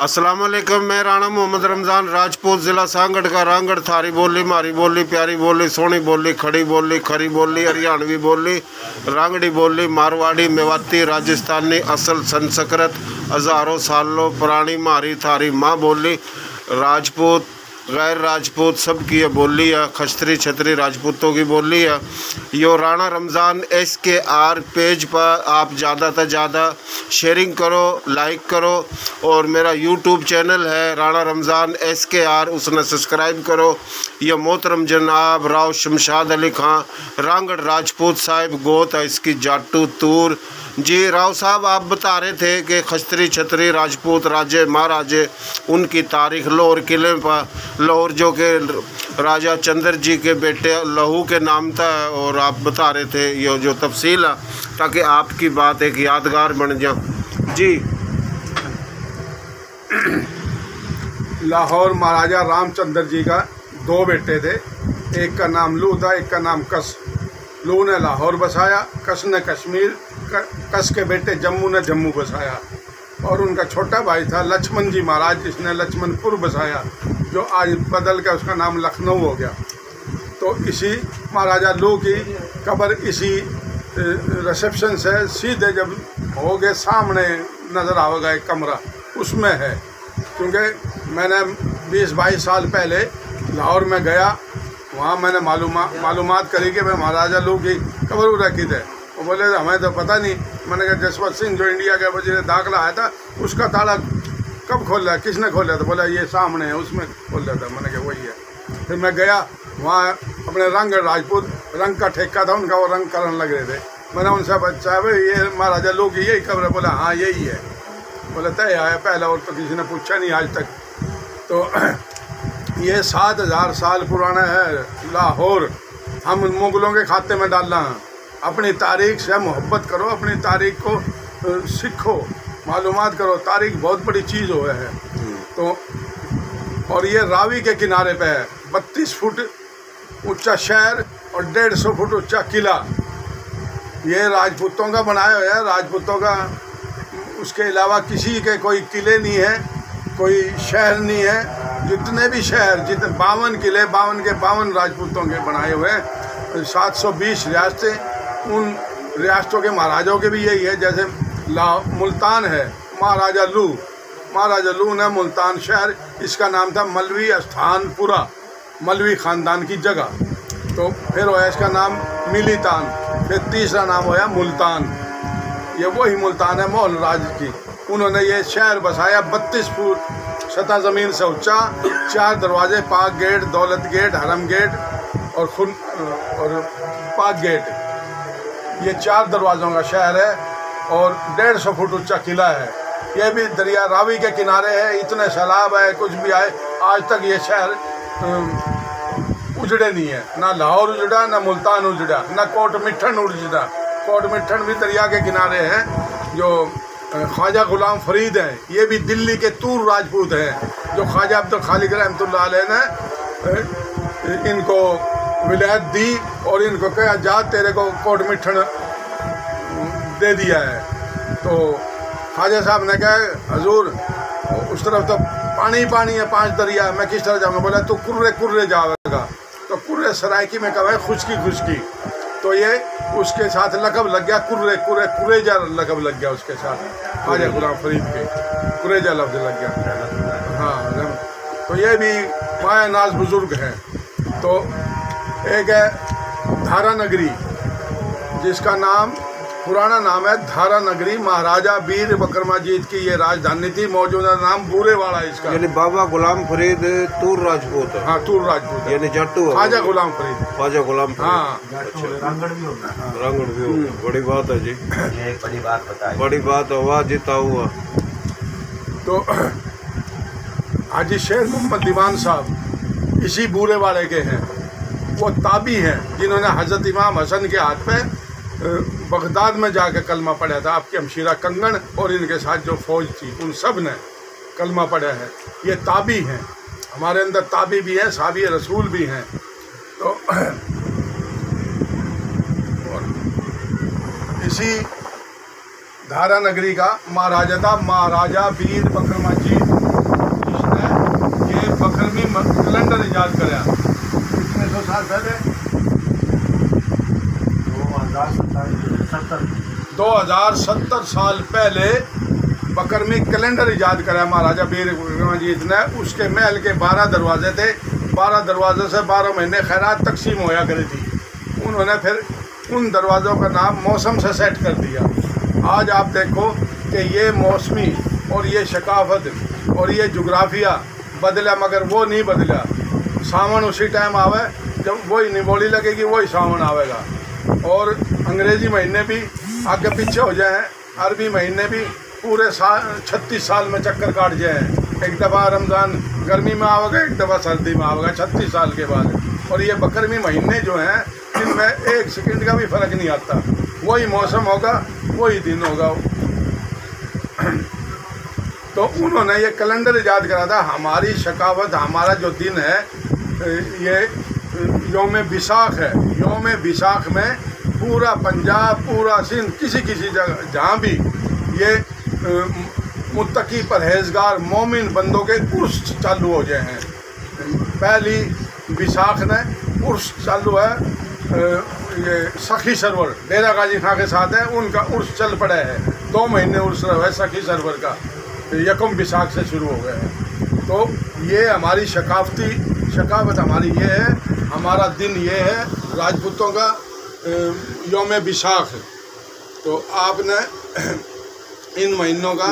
अस्सलाम वालेकुम। मैं राणा मोहम्मद रमज़ान राजपूत, ज़िला सांगड़ का रांगड़। थारी बोली, मारी बोली, प्यारी बोली, सोनी बोली, खड़ी बोली, खरी बोली, हरियाणवी बोली, रांगड़ी बोली, मारवाड़ी, मेवाती, राजस्थानी असल संस्कृत हज़ारों सालों पुरानी मारी थारी माँ बोली। राजपूत गैर राजपूत सब की ये बोली है, खस्त्री छतरी राजपूतों की बोली है। यो राणा रमज़ान SKR पेज पर आप ज़्यादा से ज़्यादा शेयरिंग करो, लाइक करो, और मेरा YouTube चैनल है राणा रमज़ान SKR, उसने सब्सक्राइब करो। यह मोहतरम जनाब राव शमशाद अली खां रांगड़ राजपूत साहिब गोत है इसकी जाटू तूर। जी राव साहब, आप बता रहे थे कि खस्त्री छतरी राजपूत राजे महाराजे उनकी तारीख लाहौर किले पर, लाहौर जो के राजा चंद्र जी के बेटे लहू के नाम था, और आप बता रहे थे ये जो तफसील है ताकि आपकी बात एक यादगार बन जाए। जी लाहौर महाराजा रामचंद्र जी का दो बेटे थे, एक का नाम लू था, एक का नाम कस। लू ने लाहौर बसाया, कस ने कश्मीर, कस के बेटे जम्मू ने जम्मू बसाया। और उनका छोटा भाई था लक्ष्मण जी महाराज, जिसने लक्ष्मणपुर बसाया, जो आज बदल कर उसका नाम लखनऊ हो गया। तो इसी महाराजा लू की कब्र इसी रिसेप्शन से सीधे जब हो गए सामने नज़र आएगा एक कमरा, उसमें है। क्योंकि मैंने 20-22 साल पहले लाहौर में गया, वहाँ मैंने मालूमात करी कि मैं महाराजा लू की कब्र रखी थे। वो बोले हमें तो पता नहीं। मैंने कहा जसवंत सिंह जो इंडिया के वजीर दाखिला आया था, उसका ताला कब खोला, किसने खोला? तो बोला ये सामने है, उसमें खोल दिया था। मैंने कहा वही है। फिर मैं गया वहाँ, अपने रंग राजपूत रंग का ठेका था उनका, वो रंग करने लग रहे थे। मैंने उनसे पूछा भाई ये महाराजा लू की यही कब्र? बोला हाँ यही है। बोला तय आया पहला, और तो किसी ने पूछा नहीं आज तक। तो ये 7000 साल पुराना है लाहौर। हम मुगलों के खाते में डालना है। अपनी तारीख से मोहब्बत करो, अपनी तारीख को सीखो, मालूमात करो। तारीख बहुत बड़ी चीज़ हुआ है। तो और ये रावी के किनारे पे है, 32 फुट ऊंचा शहर और 150 फुट ऊंचा किला। ये राजपूतों का बनाया हुआ है, राजपूतों का। उसके अलावा किसी के कोई किले नहीं है, कोई शहर नहीं है। जितने भी शहर, जितने 52 किले, 52 के 52 राजपूतों के बनाए हुए हैं। 720 रियासतें, उन रियासतों के महाराजाओं के भी यही है। जैसे मुल्तान है, महाराजा लू ने मुल्तान शहर, इसका नाम था मलवी स्थानपुरा, मलवी ख़ानदान की जगह। तो फिर होया इसका नाम मिलितान, फिर तीसरा नाम होया मुल्तान। ये वही मुल्तान है मोहल राज की। उन्होंने ये शहर बसाया 32 फुट सतह ज़मीन से ऊंचा, 4 दरवाजे, पाक गेट, दौलत गेट, हरम गेट और पाक गेट। ये 4 दरवाज़ों का शहर है और 150 फुट ऊंचा किला है। ये भी दरिया रावी के किनारे है। इतने सैलाब है, कुछ भी आए, आज तक ये शहर उजड़े नहीं है। ना लाहौर उजड़ा, ना मुल्तान उजड़ा, ना कोट मिठन उजड़ा। कोट मिठन भी दरिया के किनारे है। जो ख्वाजा गुलाम फरीद हैं, ये भी दिल्ली के तूर राजपूत हैं, जो ख्वाजा अब्दुल खालिक रहमतुल्लाह अलैह ने इनको विलायत दी और इनको कहा जा तेरे को कोट मिठन दे दिया है। तो ख्वाजा साहब ने कहा हजूर उस तरफ तो पानी पानी है, 5 दरिया, मैं किस तरह जाऊँगा? बोला तू कुर्रे कुर्रे जाएगा। तो कुर्रे सरायकी में कहा है खुशकी खुशकी। तो ये उसके साथ लकब लग गया कुरेजा लकब लग गया उसके साथ, ख्वाजा गुलाम फरीद के कुरेजा लफ्ज लग गया। हाँ, तो ये भी माया नाज बुजुर्ग हैं। तो एक है धारा नगरी, जिसका नाम पुराना नाम है धारा नगरी। महाराजा वीर विक्रमाजीत की ये राजधानी थी। मौजूदा नाम बूरेवाड़ा इसका। यानी बाबा गुलाम फरीद तूर राजपूत है। हाँ, तूर राजपूत यानी जाटू है। ख्वाजा गुलाम फरीद, ख्वाजा गुलाम फरीद। हाँ, रांगड़ भी होगा। बड़ी बात है जी, बड़ी बात बताई, बड़ी बात है। वाह जीता हुआ। तो हाजी शेर मोहम्मद दीवान साहब इसी बूरेवाड़े के हैं। वो ताबी हैं जिन्होंने हज़रत इमाम हसन के हाथ पे बगदाद में जाकर कलमा पढ़ा था। आपकी हमशीरा कंगन और इनके साथ जो फौज थी, उन सब ने कलमा पढ़ा है। ये ताबी हैं, हमारे अंदर ताबी भी हैं, साबी रसूल भी हैं। तो और इसी धारा नगरी का महाराजा था, महाराजा वीर बकरमाजीत, जिसने ये बकरमी कैलेंडर इजाद कराया। कितने सौ साल पहले 2070 साल पहले बकरमी कैलेंडर इजाद कराया महाराजा वीर बकरमाजीत ने। उसके महल के 12 दरवाजे थे, 12 दरवाजे से 12 महीने खैरात तकसीम होया करी थी। उन्होंने फिर उन दरवाज़ों का नाम मौसम से सेट कर दिया। आज आप देखो कि ये मौसमी और ये शकाफत और ये जुग्राफिया बदला, मगर वो नहीं बदला। सावन उसी टाइम आवे जब वही निबोली लगेगी, वही सावन आवेगा। और अंग्रेज़ी महीने भी आगे पीछे हो जाए हैं, अरबी महीने भी पूरे 36 साल में चक्कर काट जाए हैं। एक दफ़ा रमज़ान गर्मी में आवेगा, एक दफ़ा सर्दी में आवेगा 36 साल के बाद। और ये बकरमी महीने जो हैं इनमें एक सेकंड का भी फ़र्क नहीं आता, वही मौसम होगा, वही दिन होगा। तो उन्होंने ये कैलेंडर इजाद करा था। हमारी शकावत, हमारा जो दिन है ये योम बिसाख है। योम बिसाख में पूरा पंजाब, पूरा सिंध, किसी जगह जहाँ भी ये मुत्तकी परहेजगार मोमिन बंदों के उर्स चालू हो जाए हैं। पहली बिसाख ने उर्स चालू है, ये सखी सरवर डेरा गाजी खां के साथ है, उनका उर्स चल पड़ा है। 2 महीने उर्स रहा है सखी सरवर का, यकम बिसाख से शुरू हो गया है। तो ये हमारी शकावत हमारी ये है, हमारा दिन ये है राजपूतों का योम बिसाख। तो आपने इन महीनों का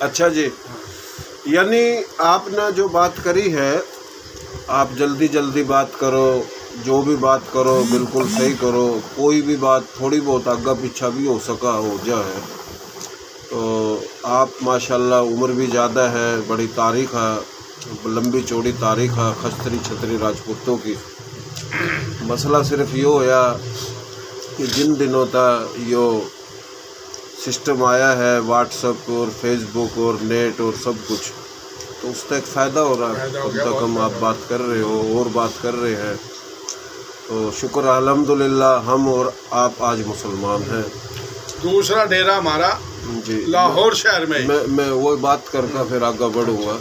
अच्छा जी, यानी आपने जो बात करी है, आप जल्दी जल्दी बात करो, जो भी बात करो बिल्कुल सही करो। कोई भी बात थोड़ी बहुत आगा पीछा भी हो सका हो जाए। तो आप माशाल्लाह उम्र भी ज़्यादा है, बड़ी तारीख़ है, लंबी चौड़ी तारीख़ है खस्तरी छतरी राजपूतों की। मसला सिर्फ यो होया कि जिन दिनों तक यो सिस्टम आया है व्हाट्सएप और फेसबुक और नेट और सब कुछ, तो उसका एक फ़ायदा हो रहा है। तब तक हम आप बात कर रहे हो और बात कर रहे हैं, तो शुक्र अल्हम्दुलिल्लाह हम और आप आज मुसलमान हैं। दूसरा डेरा हमारा जी लाहौर शहर में। मैं वो बात करके फिर आगे बढ़ूँगा।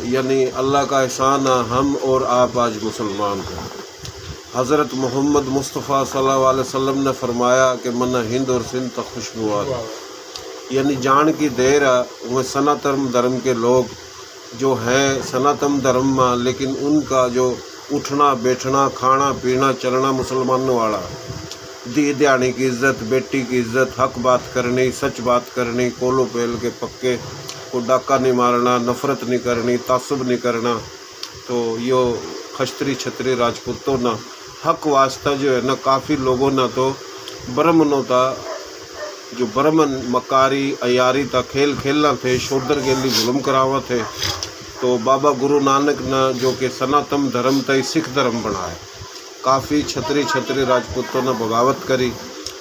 यानी अल्लाह का एहसान है, हम और आप आज मुसलमान हैं। हज़रत मोहम्मद मुस्तफ़ा सल्लल्लाहु अलैहि वसल्लम ने फरमाया कि मन हिंद और सिंध तक खुशबुआ, यानी जान की देर है वह सनातन धर्म के लोग जो हैं सनातन धर्म में, लेकिन उनका जो उठना बैठना खाना पीना चलना मुसलमानों वाला, दी दयानी की इज़्ज़त, बेटी की इज़्ज़त, हक बात करनी, सच बात करनी, कोलो पेल के पक्के, को डाका नहीं मारना, नफ़रत नहीं करनी, तासुब नहीं करना। तो यो खस्तरी छतरी राजपूतों ना हक वास्ता जो है ना, काफ़ी लोगों ना तो ब्रह्मनों था, जो ब्रह्मन मकारी अयारी था, खेल खेलना थे, शोदर के लिए जुल्म करावा थे। तो बाबा गुरु नानक ने जो कि सनातन धर्म था सिख धर्म बनाया, काफ़ी छतरी छतरी राजपूतों ने बगावत करी।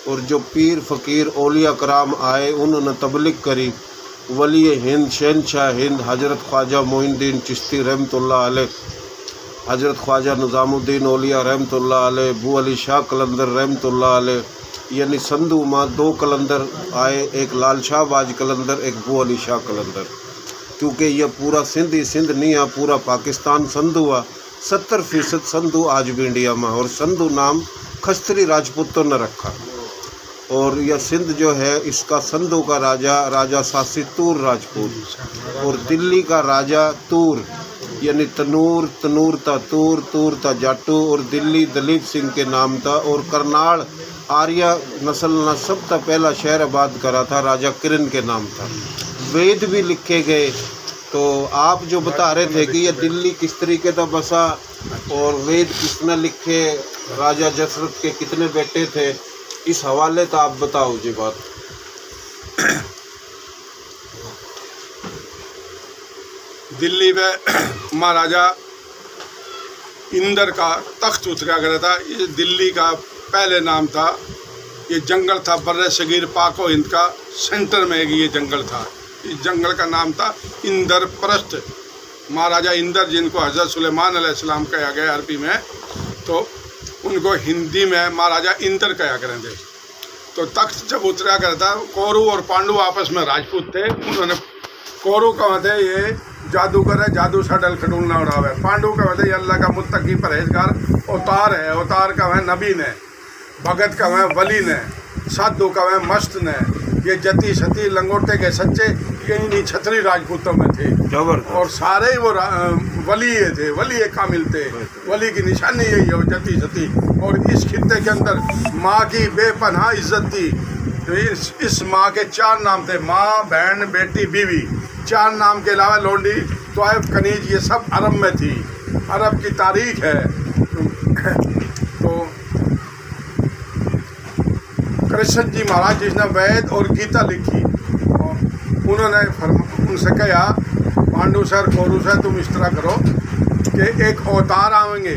और जो पीर फ़कीर औलिया कराम आए उन्होंने तबलीग करी। वली हिंद शहनशाह हिंद हज़रत ख्वाजा मोइनुद्दीन चिश्ती रहमतुल्लाह अलैह, हज़रत ख्वाजा निज़ामुद्दीन औलिया रहमतुल्लाह अलैह, बू अली शाह कलंदर रहमतुल्लाह अलैह, यानी संधू माँ 2 कलंदर आए, एक लाल शाह बाज कलंदर, एक बू अली शाह कलंदर। क्योंकि यह पूरा सिंध ही सिंध नहीं है, पूरा पाकिस्तान संधू हुआ। 70% संधू आज भी इंडिया में, और संधू नाम खस्तरी राजपूतों ने रखा। और यह सिंध जो है इसका संधू का राजा सासी तूर राजपूत, और दिल्ली का राजा तूर, यानी तनूर था तूर था जाटू, और दिल्ली दलीप सिंह के नाम था। और करनाल आर्या नस्ल ने सबसे पहला शहर आबाद करा था, राजा किरण के नाम था। वेद भी लिखे गए। तो आप जो बता रहे थे कि यह दिल्ली किस तरीके का बसा और वेद किसने लिखे, राजा दशरथ के कितने बेटे थे, इस हवाले तो आप बताओ जी बात। दिल्ली में महाराजा इंदर का तख्त उतरा गया था। ये दिल्ली का पहले नाम था, ये जंगल था बर्रे सगीर पाक व हिंद का सेंटर में ये जंगल था। इस जंगल का नाम था इंद्रप्रस्थ। महाराजा इंदर जिनको हज़रत सुलेमान अलैहिस्सलाम कहा गया अरबी में, तो उनको हिंदी में महाराजा इंद्र कहा करें थे। तो तख्त जब उतरा करता, कौरव और पांडु आपस में राजपूत थे। उन्होंने कौरव कहते ये जादूगर है, जादू सा डल खटूल ना उड़ावे। पांडु कहते ये अल्लाह का मुत्तकी परहेजगार अवतार है, अवतार का वह नबी ने, भगत का वह वली ने, साधु का वह मस्त ने, ये जति सती लंगोटे के सच्चे ये इन्हीं छतरी राजपूतों में थे। और सारे ही वो वली थे, वली कामिल थे। वली की निशानी यही है, वो जति सती। और इस खित्ते के अंदर माँ की बेपनाह इज्जत थी। तो इस माँ के 4 नाम थे, माँ, बहन, बेटी, बीवी। 4 नाम के अलावा लोंडी, तोयब, कनीज, ये सब अरब में थी। अरब की तारीख है। तो कृष्ण जी महाराज जिसने वेद और गीता लिखी, उन्होंने उनसे कहा पांडु सर, कौरव सर, तुम इस तरह करो कि एक अवतार आएंगे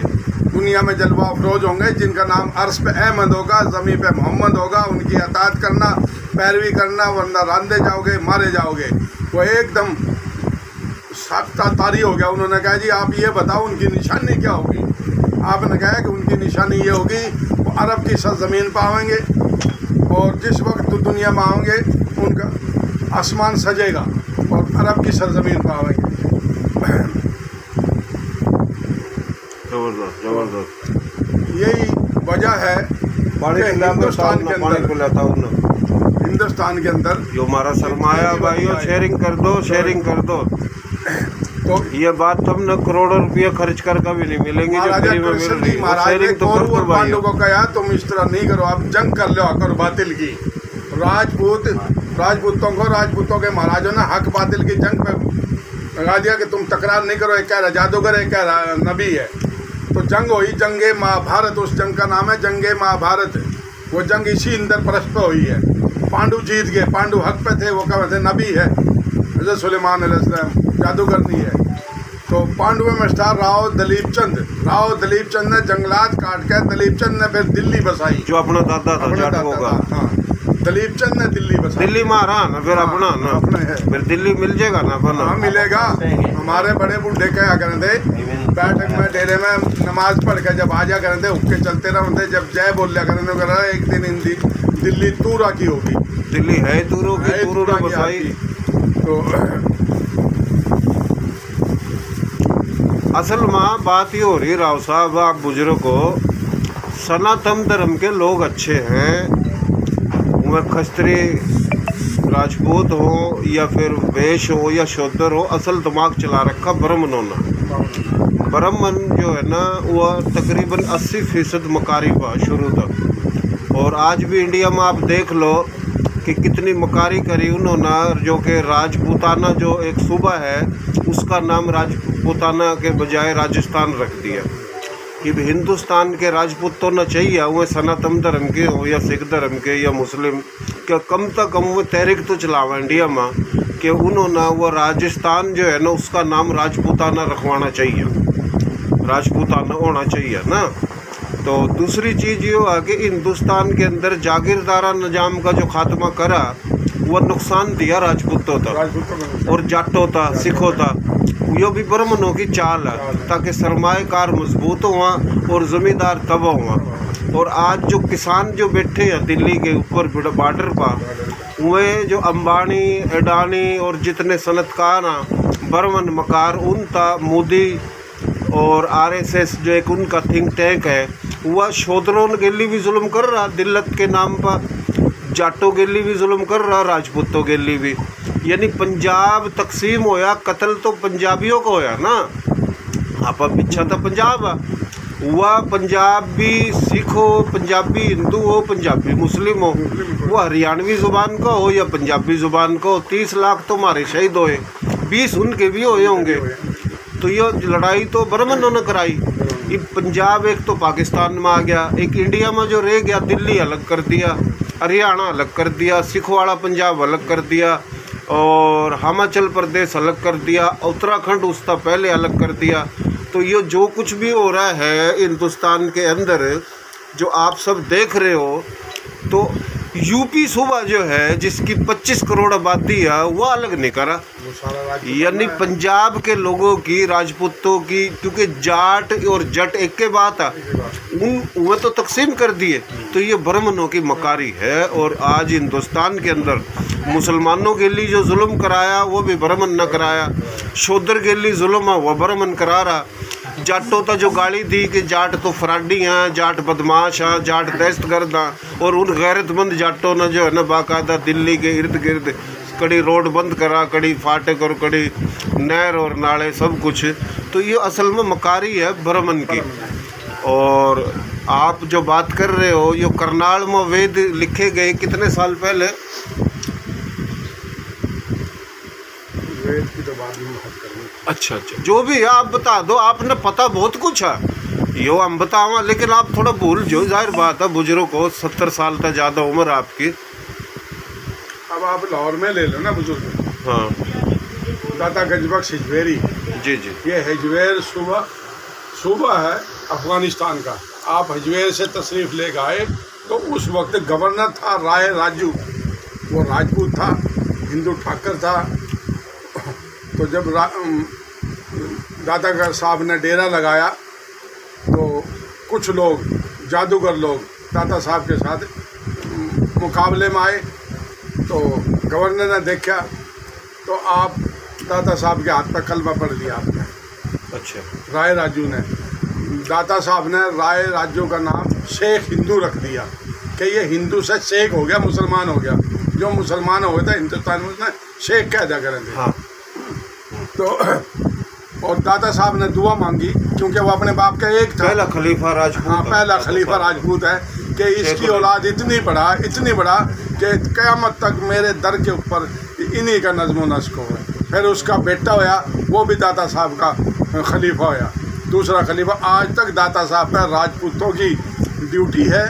दुनिया में, जलवा अफरोज होंगे, जिनका नाम अर्श पे अहमद होगा, ज़मीन पे मोहम्मद होगा। उनकी अताअत करना, पैरवी करना, वरना रांधे जाओगे, मारे जाओगे। वो एकदम सख्त तारी हो गया। उन्होंने कहा जी आप ये बताओ उनकी निशानी क्या होगी। आपने कहा कि उनकी निशानी ये होगी, वो अरब की सरजमीन पर आएंगे और जिस वक्त दुनिया में आएंगे उनका आसमान सजेगा और अरब की सरजमीन पर आएंगे। जबरदस्त। यही वजह है हिंदुस्तान के अंदर जो हमारा सरमाया भाइयों, शेयरिंग कर दो, शेयरिंग कर दो। तो ये बात हमने करोड़ों रुपये खर्च कर कभी नहीं मिलेंगे जो फ्री में मिल रही है। शेयरिंग तो कर दो भाई। को कहा तुम इस तरह नहीं करो, आप जंग कर लो हक और बातिल की। राजपूतों के महाराजों ने हक बातिल की जंग पे लगा दिया कि तुम तकरार नहीं करो। एक कह रहा जादूगर, एक कह रहा नबी है। तो जंग हुई, जंगे महाभारत। उस जंग का नाम है जंगे महाभारत। वो जंग इसी इंद्रप्रस्थ पे हुई है। पांडु जीत गए, पांडु हक पे थे। वो कहते थे नबी है, हज़रत सुलेमान अलैहिस्सलाम, जादूगर नहीं है। तो पांडुओं में स्टार राव दलीप चंद ने जंगलात काट के दलीप चंद ने फिर दिल्ली बसाई, जो अपना दादा था जाटवों का। हाँ, दलीप चंद ने दिल्ली बसाई। दिल्ली मारा ना फिर अपना ना, अपने है फिर दिल्ली मिल जाएगा ना अपना। हाँ मिलेगा। हमारे बड़े बूढ़े क्या करते थे, बैठक में डेरे में नमाज पढ़ के जब आ जा करते हुक्के चलते रहते, जब जय बोल लिया करते करा एक दिन हिंदी दिल्ली तूरा की होगी। दिल्ली है तूरों की, तूरों ने बसाई। तो असल में बात ये हो रही राव साहब, आप बुजुर्ग को सनातन धर्म के लोग अच्छे हैं, वह खस्त्री राजपूत हो या फिर वेश हो या शूद्र हो, असल दिमाग चला रखा ब्राह्मणों ने। ब्राह्मण जो है ना वह तकरीबन 80% मकारी हुआ शुरू तक। और आज भी इंडिया में आप देख लो कि कितनी मकारी करी उन्होंने। जो कि राजपूताना जो एक सूबा है उसका नाम राजपूताना के बजाय राजस्थान रख दिया। कि हिंदुस्तान के राजपूत तो न चाहिए, वो सनातन धर्म के हो या सिख धर्म के या मुस्लिम के, कम से कम वो तहरीक तो चलावा इंडिया में कि उन्होंने वो राजस्थान जो है ना उसका नाम राजपूताना रखवाना चाहिए, राजपूताना होना चाहिए ना। तो दूसरी चीज़ ये हुआ कि हिंदुस्तान के अंदर जागीरदारा निजाम का जो खात्मा करा वह नुकसान दिया राजपूतों तक और जाटों था, सिखों था। यो भी ब्राह्मणों की चाल है ताकि सरमाएकार मजबूत हुआ और ज़मींदार तब हुआ। और आज जो किसान जो बैठे हैं दिल्ली के ऊपर बॉर्डर पर, वे जो अंबानी, अडानी और जितने सनतकार हैं ब्राह्मण मकार, उनका मोदी और आरएसएस जो एक उनका थिंक टैंक है, वह शूद्रों के लिए भी जुल्म कर रहा दिल्लत के नाम पर, जाटों के लिए भी जुल्म कर रहा, राजपूतों के लिए भी। यानी पंजाब तकसीम होया, कत्ल तो पंजाबियों को होया ना। आप पीछा तो पंजाब हुआ, पंजाबी सिख हो, पंजाबी हिंदू हो, पंजाबी मुस्लिम हो, वो हरियाणवी ज़ुबान का हो या पंजाबी ज़ुबान का हो। 30 लाख तो हमारे शहीद हुए, 20 उनके भी हुए होंगे। तो ये लड़ाई तो ब्राह्मणों ने कराई। ये पंजाब एक तो पाकिस्तान में आ गया, एक इंडिया में जो रह गया, दिल्ली अलग कर दिया, हरियाणा अलग कर दिया, सिख वाला पंजाब अलग कर दिया और हिमाचल प्रदेश अलग कर दिया, उत्तराखंड उसका पहले अलग कर दिया। तो ये जो कुछ भी हो रहा है हिंदुस्तान के अंदर जो आप सब देख रहे हो, तो यूपी सूबा जो है जिसकी 25 करोड़ आबादी है वो अलग नहीं करा, वो सारा राज्य यानी पंजाब के लोगों की, राजपूतों की, क्योंकि जाट और जट एक के बात है, वो तो तकसीम कर दिए। तो ये ब्राह्मणों की मकारी है। और आज हिंदुस्तान के अंदर मुसलमानों के लिए जो जुल्म कराया वो भी ब्राह्मण न कराया, शूद्र के लिए जुल्म है वो ब्राह्मण करा रहा। जाटों तो जो गाली दी कि जाट तो फराडी हैं, जाट बदमाश हैं, जाट दहशतगर्द हैं, और उन गैरतमंद जाटों ने जो है ना बाकायदा दिल्ली के इर्द गिर्द कड़ी रोड बंद करा, कड़ी फाटक और कड़ी नहर और नाले सब कुछ। तो ये असल में मकारी है ब्राह्मण की। और आप जो बात कर रहे हो, ये करनाल में वेद लिखे गए कितने साल पहले? वेद की तो बात नहीं बात करनी। अच्छा, जो भी है आप बता दो, आपने पता बहुत कुछ है, यो हम बतावा, लेकिन आप थोड़ा भूल जो, जाहिर बात है बुजुर्ग को 70 साल तक ज़्यादा उम्र आपकी। अब आप लाहौर में ले लो ना बुजुर्ग। हाँ, दाता गंजबख्श हिजवेरी, जी जी, ये हिजवेर सूबा है अफगानिस्तान का। आप हिजवेर से तशरीफ़ ले गए तो उस वक्त गवर्नर था राय राजू, वो राजपूत था, हिंदू ठाकर था। तो जब दाता साहब ने डेरा लगाया तो कुछ लोग, जादूगर लोग दाता साहब के साथ मुकाबले में आए। तो गवर्नर ने देखा तो आप दाता साहब के हाथ पर कलमा पढ़ दिया आपने। अच्छा, राय राजू ने, दाता साहब ने राय राजू का नाम शेख हिंदू रख दिया कि ये हिंदू से शेख हो गया, मुसलमान हो गया। जो मुसलमान हो गया था हिंदुस्तान में उसने शेख कह दिया करें थे। हाँ। तो और दाता साहब ने दुआ मांगी क्योंकि वो अपने बाप का एक था, पहला खलीफा राजपूत। हाँ, पहला खलीफा राजपूत है कि इसकी औलाद इतनी बड़ा कि क़यामत तक मेरे दर के ऊपर इन्हीं का नज़्म व नस्क हो। फिर उसका बेटा होया, वो भी दाता साहब का खलीफा होया, दूसरा खलीफा। आज तक दाता साहब पर राजपूतों की ड्यूटी है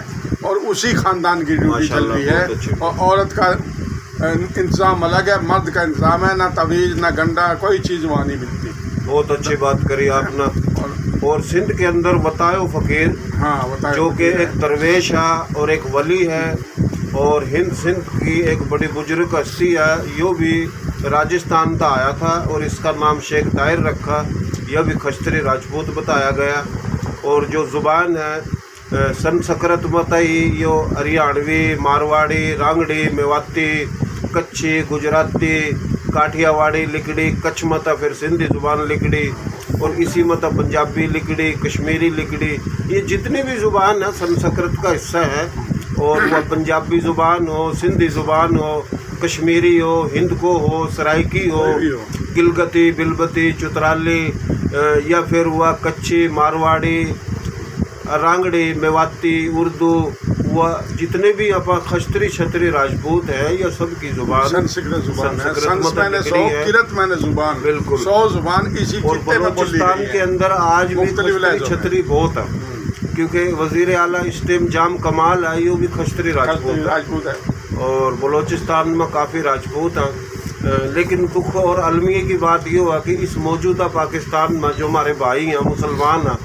और उसी ख़ानदान की ड्यूटी चल रही है। और औरत का इंतज़ाम अलग है, मर्द का इंतज़ाम है, ना तवीज़ ना गंडा, कोई चीज़ वहाँ नहीं मिलती। बहुत अच्छी बात करी आपने। और सिंध के अंदर बतायो फ़कीर, हाँ बताए, जो कि एक दरवेश है और एक वली है, और हिंद सिंध की एक बड़ी बुजुर्ग हस्ती है, यो भी राजस्थान का आया था और इसका नाम शेख ताहिर रखा। यह भी खश्तरी राजपूत बताया गया। और जो ज़ुबान है संस्कृत मतई, यो हरियाणवी, मारवाड़ी, रांगड़ी, मेवाती, कच्छी, गुजराती, काठियावाड़ी लिकड़ी, कच्छ मता फिर सिंधी ज़ुबान लिकड़ी, और इसी मता पंजाबी लिकड़ी, कश्मीरी लिकड़ी। ये जितनी भी ज़ुबान है संस्कृत का हिस्सा है। और वह पंजाबी ज़ुबान हो, सिंधी ज़ुबान हो, कश्मीरी हो, हिंद को हो, सराइकी हो, गिलगती, बिलबती, चुतराली, या फिर वह कच्ची, मारवाड़ी, रांगड़ी, मेवाती, उर्दू, वह जितने भी अपा खश्तरी छतरी राजपूत है, यह सब की जुबान संस्कृत जुबान है। संस मैंने 100, किरत मैंने जुबान, बिल्कुल 100 जुबान इसी खित्ते में बोली गई है। बलूचिस्तान के अंदर आज भी खश्तरी छतरी बहुत है, क्योंकि वज़ीर आला इस्तेम जाम कमाल है, यो भी खश्तरी राजपूत है। और बलूचिस्तान में काफ़ी राजपूत हैं। लेकिन दुख और अलमिया की बात ये हुआ कि इस मौजूदा पाकिस्तान में जो हमारे भाई हैं मुसलमान हैं,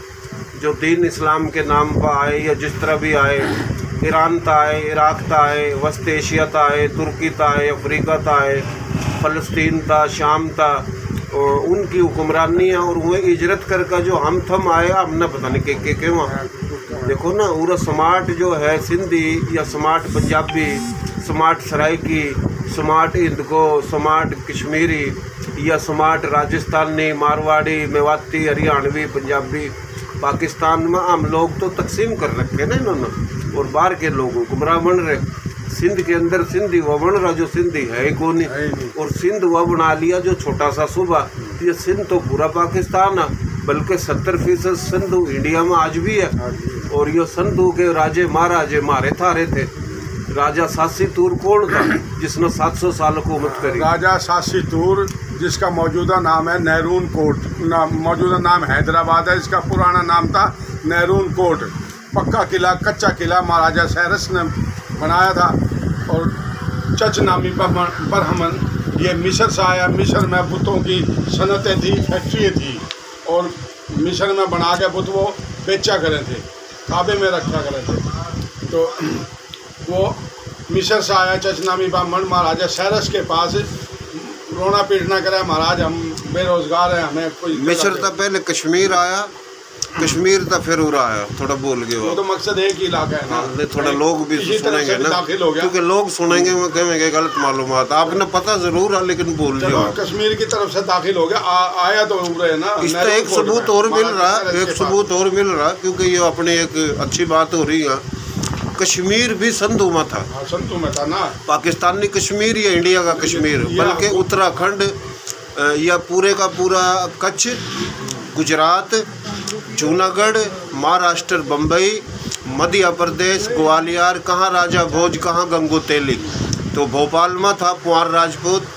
जो दीन इस्लाम के नाम पर आए या जिस तरह भी आए, ईरान ता आए, इराक ता आए, वस्त एशिया ता आए, तुर्की ता आए, अफ्रीका ता आए, फ़लस्तीन ता, शाम ता, उनकी हुक्मरानी है। और वह इजरत करके जो हम थम आए, हमने पता नहीं के क्यों। देखो ना, पूरा स्मार्ट जो है सिंधी या smart Punjabi, smart Saraiki, smart Hindko, smart Kashmiri या स्मार्ट राजस्थानी, मारवाड़ी, मेवाती, हरियाणवी, पंजाबी, पाकिस्तान में हम लोग तो तकसीम कर रखे ना इन्होंने, और बाहर के लोगों को बराबर रहे। सिंध के अंदर सिंधी वह बन रहा जो सिंधी है कौन, और सिंध वह बना लिया जो छोटा सा सूबा। ये सिंध तो पूरा पाकिस्तान है, बल्कि 70% सिंधु इंडिया में आज भी है। और ये सिंधु के राजे महाराजे मारे थारे थे। राजा सासी तूर कौन था जिसने 700 साल हुकूमत करी? राजा सासी तूर, जिसका मौजूदा नाम है नहरून कोट, मौजूदा नाम हैदराबाद है, इसका पुराना नाम था नहरून कोट। पक्का किला, कच्चा किला महाराजा सैरस ने बनाया था। और चच नामी बरहमन, ये मिस्र से आया। मिस्र में बुतों की सनतें थी, फैक्ट्री थी, और मिस्र में बना के बुत वो बेचा करे थे, काबे में रखा करे थे। तो वो मिस्र से आया चचनामी ब्राह्मण महाराजा सैरस के पास रोना पीटना करे, महाराज हम बेरोजगार हैं, हमें कोई मिस्र था पहले, कश्मीर आया, कश्मीर था फिर उरा आया। थोड़ा बोल गए वो तो मकसद एक ही इलाका है ना। नहीं, थोड़ा लोग भी सुनेंगे ना, क्योंकि लोग सुनेंगे वो कहेंगे गलत मालूमात। आपने पता जरूर है लेकिन बोल दिया। कश्मीर की तरफ से दाखिल हो गया, आया तो उरे है ना। इसका एक सबूत और मिल रहा, एक सबूत और मिल रहा, क्योंकि ये अपनी एक अच्छी बात हो रही है। कश्मीर भी संधू में था, संधू में था ना। पाकिस्तानी कश्मीर या इंडिया का कश्मीर, बल्कि उत्तराखंड या पूरे का पूरा कच्छ, गुजरात, जूनागढ़, महाराष्ट्र, बम्बई, मध्य प्रदेश, ग्वालियर, कहाँ राजा भोज, कहाँ गंगोतेली, तो भोपाल में था पुआर राजपूत,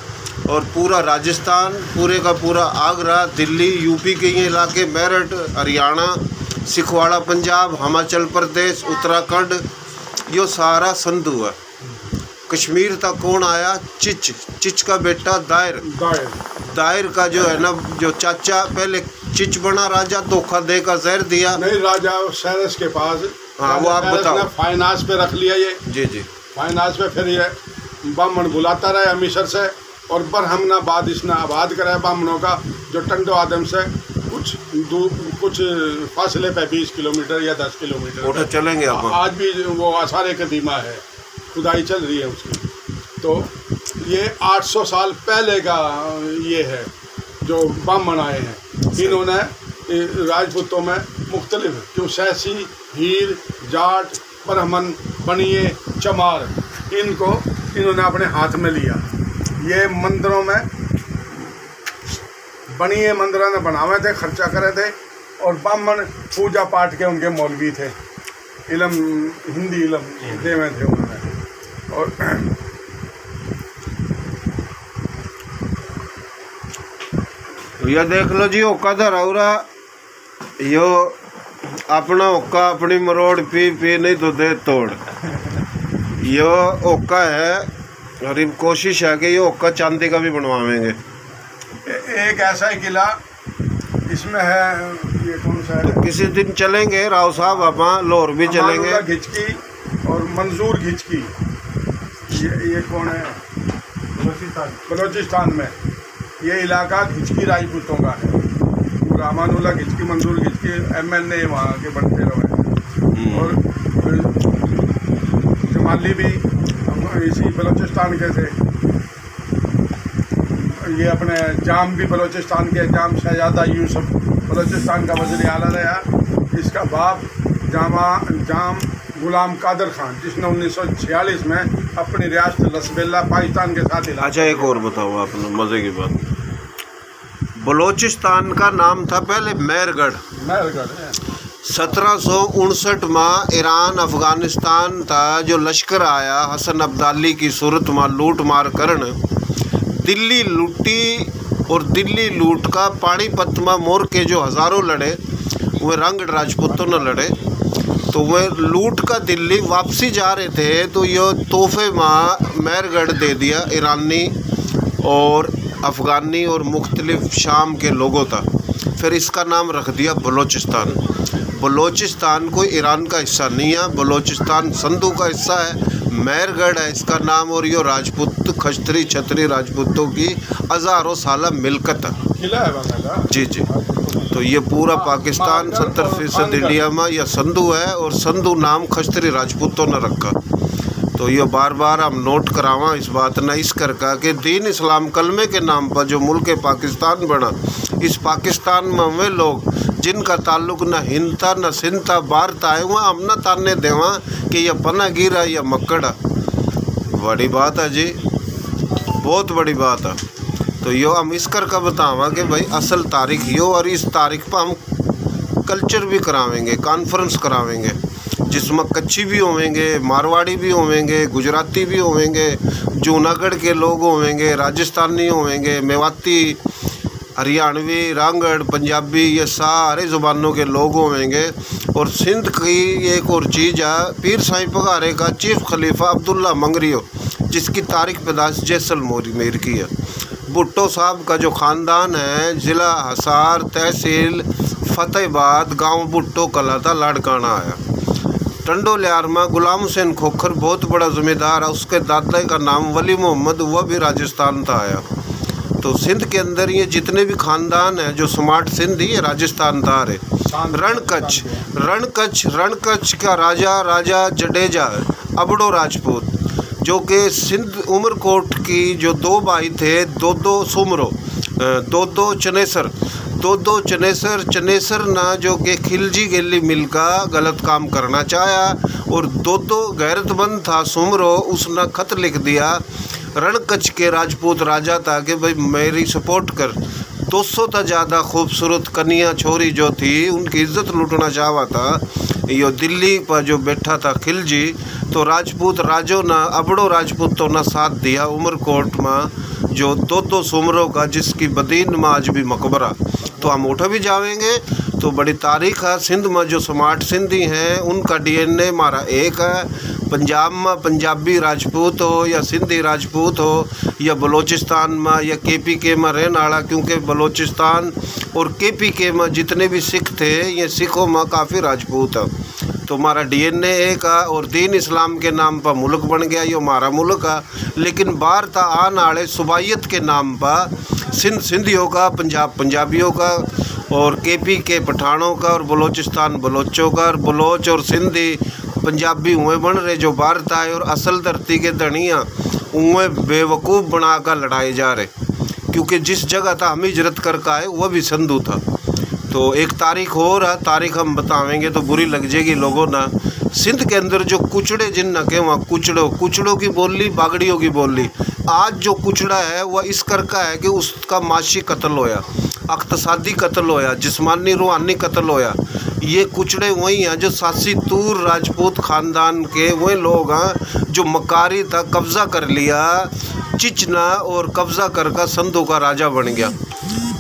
और पूरा राजस्थान, पूरे का पूरा आगरा, दिल्ली, यूपी के ये इलाके, मेरठ, हरियाणा, सिखवाड़ा, पंजाब, हिमाचल प्रदेश, उत्तराखंड, यो सारा संधू है। कश्मीर तक कौन आया? चिच का बेटा दायर का जो है ना, जो चाचा पहले चिच बना राजा, धोखा दे का जहर दिया। नहीं, राजा सैरस के पास। हाँ, वो आप बताओ। फाइनेंस पे रख लिया ये। जी। फाइनेंस पे फिर ये ब्राह्मण बुलाता रहा मिस्र से, और बरहमनाबाद इसने आबाद कराया ब्राह्मणों का, जो टंडो आदम से कुछ फासले पे 20 किलोमीटर या 10 किलोमीटर चलेंगे। आज भी वो आसार कदीमा है, खुदाई चल रही है उसकी। तो ये 800 साल पहले का ये है जो ब्राह्मण आए हैं। इन्होंने राजपूतों में मुख्तलिफ, क्यों सैसी, हीर, जाट, ब्राह्मण, बनिए, चमार, इनको इन्होंने अपने हाथ में लिया। ये मंदिरों में बनिए मंदिरों ने बनावे थे, खर्चा करे थे, और ब्राह्मण पूजा पाठ के उनके मौलवी थे, इलम हिंदी इलम देवे थे उन्होंने। और ये देख लो जी, ओका धरौरा, यो अपना ओका अपनी मरोड़ पी नहीं तो दे तोड़। यो ओका है, और कोशिश है कि ये ओका चांदी का भी बनवाएंगे। एक ऐसा ही किला इसमें है, ये कौन सा है? तो किसी दिन चलेंगे राव साहब, आप लाहौर भी चलेंगे। घिचकी और मंजूर घिचकी, ये कौन है? बलोचिस्तान में ये इलाका घिचकी राजपूतों का है। रामानुल्लाह घिचकी, मंजूर घिचकी MNA वहाँ के बनते रहे, और जमाली भी इसी बलोचिस्तान के थे। ये अपने जाम भी बलोचिस्तान के, जाम शहजादा यूसुफ बलोचिस्तान का वज़ीर आला रहा। इसका बाप जाम गुलाम कादर खान, जिसने 1946 में अपनी रियासत लसबेला पाकिस्तान के साथ हिला। अच्छा, एक और बताओ आपने मज़े की बात। बलोचिस्तान का नाम था पहले मेरगढ़। 1759 में ईरान अफगानिस्तान था जो लश्कर आया हसन अब्दाली की सूरत में लूट मार करन, दिल्ली लूटी, और दिल्ली लूट का पानीपत में मोर के जो हज़ारों लड़े, वे रांगड़ राजपूतों ने लड़े। तो वे लूट का दिल्ली वापसी जा रहे थे, तो ये तोहफे में मेरगढ़ दे दिया ईरानी और अफ़गानी और मुख्तलिफ शाम के लोगों था। फिर इसका नाम रख दिया बलोचिस्तान। बलोचिस्तान कोई ईरान का हिस्सा नहीं है, बलोचिस्तान संधू का हिस्सा है, मेरगढ़ है इसका नाम, और ये राजपूत खश्तरी छतरी राजपूतों की हज़ारों साल मिलकत है। जी। तो ये पूरा पाकिस्तान 70% इंडिया में यह संधू है, और संधू नाम खश्तरी राजपूतों ने रखा। तो ये बार बार हम नोट करावा इस बात न इस करका कि दीन इस्लाम कलमे के नाम पर जो मुल्क पाकिस्तान बना, इस पाकिस्तान में वे लोग जिनका ताल्लुक न हिंद था न सिंध था, बाहर था आए वहाँ हम न ताने देवा कि यह पना गिरा या मक्कड़ा। बड़ी बात है जी, बहुत बड़ी बात है। तो यो हम इस करका बतावा कि भाई असल तारीख यो, और इस तारीख पर हम कल्चर भी करावेंगे, कॉन्फ्रेंस करावेंगे, जिसमें कच्छी भी होवेंगे, मारवाड़ी भी होवेंगे, गुजराती भी होवेंगे, जूनागढ़ के लोग होवेंगे, राजस्थानी होवेंगे, मेवाती, हरियाणवी, रांगड़, पंजाबी, ये सारे ज़ुबानों के लोग होवेंगे। और सिंध की एक और चीज़ है, पीर साईं पघारे का चीफ खलीफा अब्दुल्ला मंगरियो, जिसकी तारीख पैदाइश जैसलमेर की है। भुट्टो साहब का जो ख़ानदान है, ज़िला हिसार, तहसील फतेहाबाद, गांव भुट्टो कला था, लाड़काना आया। टंडो लियार में गुलाम हुसैन खोखर बहुत बड़ा ज़मींदार है, उसके दादा का नाम वली मोहम्मद, वह भी राजस्थान था आया। तो सिंध के अंदर ये जितने भी ख़ानदान हैं जो स्मार्ट सिंध ही राजस्थान था रहे। रणकच्छ का राजा जडेजा है, अबड़ो राजपूत, जो कि सिंध उमरकोट की जो दो भाई थे, दो सुमरो, दो चनेसर ना, जो कि खिलजी गेली मिल का गलत काम करना चाहा, और दो गैरतमंद था सुमरो, उसने खत लिख दिया रणकच्छ के राजपूत राजा था कि भाई मेरी सपोर्ट कर। 200 था ज़्यादा खूबसूरत कन्या छोरी जो थी, उनकी इज्जत लूटना चाहा था। यो दिल्ली पर जो बैठा था खिलजी, तो राजपूत राजो ना, अबड़ो राजपूतों ने साथ दिया उमरकोट में जो दो सुमरों का, जिसकी बदीन में आज भी मकबरा। तो हम उठा भी जाएंगे तो बड़ी तारीख है। सिंध में जो स्मार्ट सिंधी हैं उनका DNA हमारा एक है। पंजाब में पंजाबी राजपूत हो या सिंधी राजपूत हो, या बलूचिस्तान में या KPK में रहने वाला, क्योंकि बलूचिस्तान और KPK में जितने भी सिख थे, ये सिखों में काफ़ी राजपूत है। तो हमारा DNA एक है, और दीन इस्लाम के नाम पर मुल्क बन गया, ये हमारा मुल्क है। लेकिन बाहर था आने वाले सुबाइयत के नाम पर सिंध सिंधियों का, पंजाब पंजाबियों का, और KPK पठानों का, और बलूचिस्तान बलोचों का, और बलोच और सिंधी पंजाबी हुए बन रहे जो बाहर था, और असल धरती के धनिया हुए बेवकूफ़ बना कर लड़ाए जा रहे, क्योंकि जिस जगह था हम हिजरत करके आए वह भी सिंधु था। तो एक तारीख हो रहा, तारीख हम बतावेंगे तो बुरी लग जाएगी लोगों ना। सिंध के अंदर जो कुचड़े जिन न के वहाँ कुचड़ों की बोली, बागड़ियों की बोली। आज जो कुचड़ा है वह इस करका है कि उसका माशी कत्ल होया, अक्तसादी कत्ल होया, जिस्मानी रूहानी कत्ल होया। ये कुचड़े वही हैं जो सासी तूर राजपूत ख़ानदान के वही लोग हैं जो मकारी था, कब्ज़ा कर लिया चिचना, और कब्ज़ा करके संधों का राजा बन गया।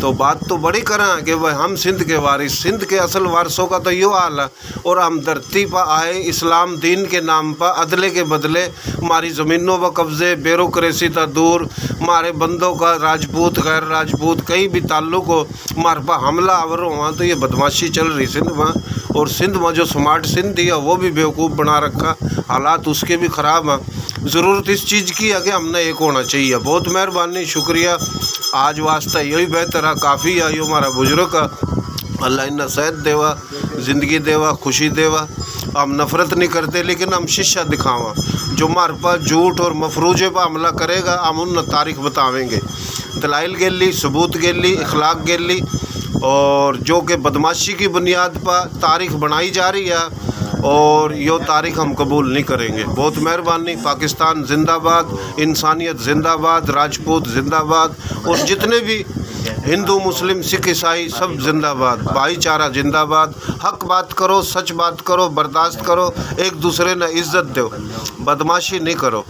तो बात तो बड़ी करें कि भाई हम सिंध के वारिस, सिंध के असल वारसों का तो यो हाल है। और हम धरती पर आए इस्लाम दीन के नाम पर, अदले के बदले हमारी ज़मीनों पर कब्ज़े, ब्यूरोक्रेसी था दूर, हमारे बंदों का राजपूत गैर राजपूत कहीं भी ताल्लुक़ हो, हमारे पर हमला आवर हुआ। तो ये बदमाशी चल रही सिंध में, और सिंध में जो स्मार्ट सिंध है वो भी बेवकूफ़ बना रखा, हालात उसके भी ख़राब हैं। ज़रूरत इस चीज़ की है कि हमने एक होना चाहिए। बहुत मेहरबानी, शुक्रिया। आज वास्ता यही बेहतर है, काफ़ी है। यो हमारा बुजुर्ग का, अल्लाह इन्ना सेहत देवा, ज़िंदगी देवा, खुशी देवा। हम नफ़रत नहीं करते, लेकिन हम शीशा दिखावा। जो हमारे पास झूठ और मफरूजे पर हमला करेगा, हम उन तारीख बतावेंगे। दलाइल गेली, सबूत गेली, इखलाक गेली, और जो कि बदमाशी की बुनियाद पर तारीख बनाई जा रही है, और यो तारीख हम कबूल नहीं करेंगे। बहुत मेहरबानी। पाकिस्तान जिंदाबाद, इंसानियत जिंदाबाद, राजपूत जिंदाबाद, और जितने भी हिंदू मुस्लिम सिख ईसाई सब जिंदाबाद। भाईचारा जिंदाबाद। हक बात करो, सच बात करो, बर्दाश्त करो, एक दूसरे ने इज्जत दो, बदमाशी नहीं करो।